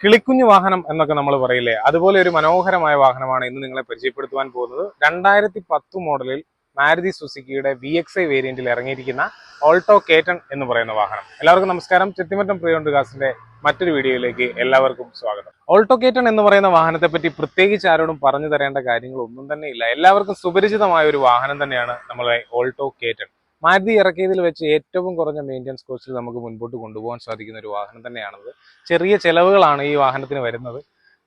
കിളിക്കുഞ്ഞു വാഹനം എന്നൊക്കെ നമ്മൾ പറയില്ലേ, അതുപോലെ ഒരു മനോഹരമായ വാഹനമാണ് ഇന്ന് നിങ്ങളെ പരിചയപ്പെടുത്തുവാൻ പോകുന്നത്. 2010 മോഡലിൽ മാരുതി സുസുക്കിയുടെ VXi വേരിയന്റിൽ ഇറങ്ങിയിരിക്കുന്ന ഓൾട്ടോ കേറ്റൺ എന്ന് പറയുന്ന വാഹനം. എല്ലാവർക്കും നമസ്കാരം. ചെത്തിമറ്റം പ്രിയോണ്ട് കാസിന്റെ മറ്റൊരു വീഡിയോയിലേക്ക് എല്ലാവർക്കും സ്വാഗതം. ഓൾട്ടോ കേറ്റൺ എന്ന് പറയുന്ന വാഹനത്തെ പറ്റി പ്രത്യേകിച്ച് ആരോടും പറഞ്ഞു തരേണ്ട കാര്യങ്ങൾ ഒന്നും തന്നെ ഇല്ല. എല്ലാവർക്കും സുപരിചിതമായ ഒരു വാഹനം തന്നെയാണ് നമ്മളെ ഓൾട്ടോ കേറ്റൺ. മാരുതി ഇറക്കിയതിൽ വെച്ച് ഏറ്റവും കുറഞ്ഞ മെയിൻ്റെനൻസ് കോസ്റ്റിൽ നമുക്ക് മുൻപോട്ട് കൊണ്ടുപോകാൻ സാധിക്കുന്ന ഒരു വാഹനം തന്നെയാണത്. ചെറിയ ചെലവുകളാണ് ഈ വാഹനത്തിന് വരുന്നത്.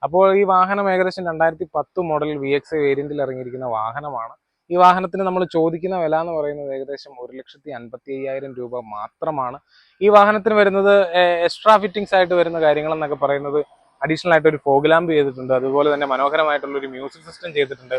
അപ്പോൾ ഈ വാഹനം ഏകദേശം 2010 മോഡൽ VXi വേരിയന്റിൽ ഇറങ്ങിയിരിക്കുന്ന വാഹനമാണ്. ഈ വാഹനത്തിന് നമ്മൾ ചോദിക്കുന്ന വില എന്ന് പറയുന്നത് ഏകദേശം 1,55,000 രൂപ മാത്രമാണ്. ഈ വാഹനത്തിന് വരുന്നത് എക്സ്ട്രാ ഫിറ്റിംഗ്സ് ആയിട്ട് വരുന്ന കാര്യങ്ങൾ എന്നൊക്കെ പറയുന്നത് അഡീഷണൽ ആയിട്ട് ഒരു ഫോഗ് ലാമ്പ് ചെയ്തിട്ടുണ്ട്. അതുപോലെ തന്നെ മനോഹരമായിട്ടുള്ള ഒരു മ്യൂസിക് സിസ്റ്റം ചെയ്തിട്ടുണ്ട്.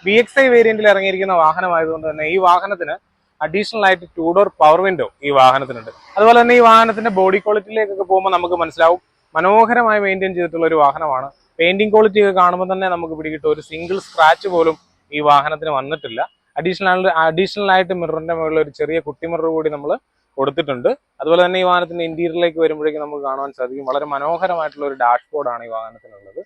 VXi വേരിയന്റിൽ ഇറങ്ങിയിരിക്കുന്ന വാഹനമായതുകൊണ്ട് തന്നെ ഈ വാഹനത്തിന് അഡീഷണൽ ആയിട്ട് 2 ഡോർ പവർ വിൻഡോ ഈ വാഹനത്തിനുണ്ട്. അതുപോലെ തന്നെ ഈ വാഹനത്തിന്റെ ബോഡി ക്വാളിറ്റിയിലേക്കൊക്കെ പോകുമ്പോൾ നമുക്ക് മനസ്സിലാവും മനോഹരമായി മെയിൻറ്റെയിൻ ചെയ്തിട്ടുള്ള ഒരു വാഹനമാണ്. പെയിന്റിംഗ് ക്വാളിറ്റി ഒക്കെ കാണുമ്പോൾ തന്നെ നമുക്ക് പിടികിട്ടും. ഒരു സിംഗിൾ സ്ക്രാച്ച് പോലും ഈ വാഹനത്തിന് വന്നിട്ടില്ല. അഡീഷണൽ ആയിട്ട് മിററിന്റെ മുകളിൽ ഒരു ചെറിയ കുട്ടി മിറർ കൂടി നമ്മൾ കൊടുത്തിട്ടുണ്ട്. അതുപോലെ തന്നെ ഈ വാഹനത്തിന്റെ ഇന്റീരിയറിലേക്ക് വരുമ്പോഴേക്കും നമുക്ക് കാണുവാൻ സാധിക്കും വളരെ മനോഹരമായിട്ടുള്ള ഒരു ഡാഷ്ബോർഡാണ് ഈ വാഹനത്തിനുള്ളത്.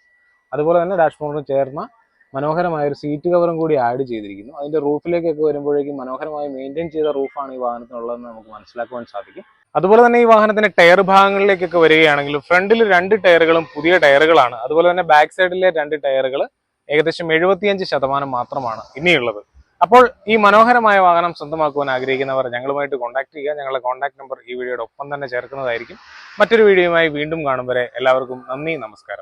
അതുപോലെ തന്നെ ഡാഷ്ബോർഡിന് ചേർന്ന മനോഹരമായ ഒരു സീറ്റ് കവറും കൂടി ആഡ് ചെയ്തിരിക്കുന്നു. അതിന്റെ റൂഫിലേക്കൊക്കെ വരുമ്പോഴേക്കും മനോഹരമായി മെയിൻറ്റെയിൻ ചെയ്ത റൂഫാണ് ഈ വാഹനത്തിനുള്ളതെന്ന് നമുക്ക് മനസ്സിലാക്കുവാൻ സാധിക്കും. അതുപോലെ തന്നെ ഈ വാഹനത്തിന്റെ ടയർ ഭാഗങ്ങളിലേക്കൊക്കെ വരികയാണെങ്കിൽ ഫ്രണ്ടിൽ 2 ടയറുകളും പുതിയ ടയറുകളാണ്. അതുപോലെ തന്നെ ബാക്ക് സൈഡിലെ 2 ടയറുകൾ ഏകദേശം 75% മാത്രമാണ് ഇനിയുള്ളത്. അപ്പോൾ ഈ മനോഹരമായ വാഹനം സ്വന്തമാക്കുവാൻ ആഗ്രഹിക്കുന്നവർ ഞങ്ങളുമായിട്ട് കോൺടാക്ട് ചെയ്യുക. ഞങ്ങളുടെ കോൺടാക്ട് നമ്പർ ഈ വീഡിയോയുടെ ഒപ്പം തന്നെ ചേർക്കുന്നതായിരിക്കും. മറ്റൊരു വീഡിയോയുമായി വീണ്ടും കാണും വരെ എല്ലാവർക്കും നന്ദി, നമസ്കാരം.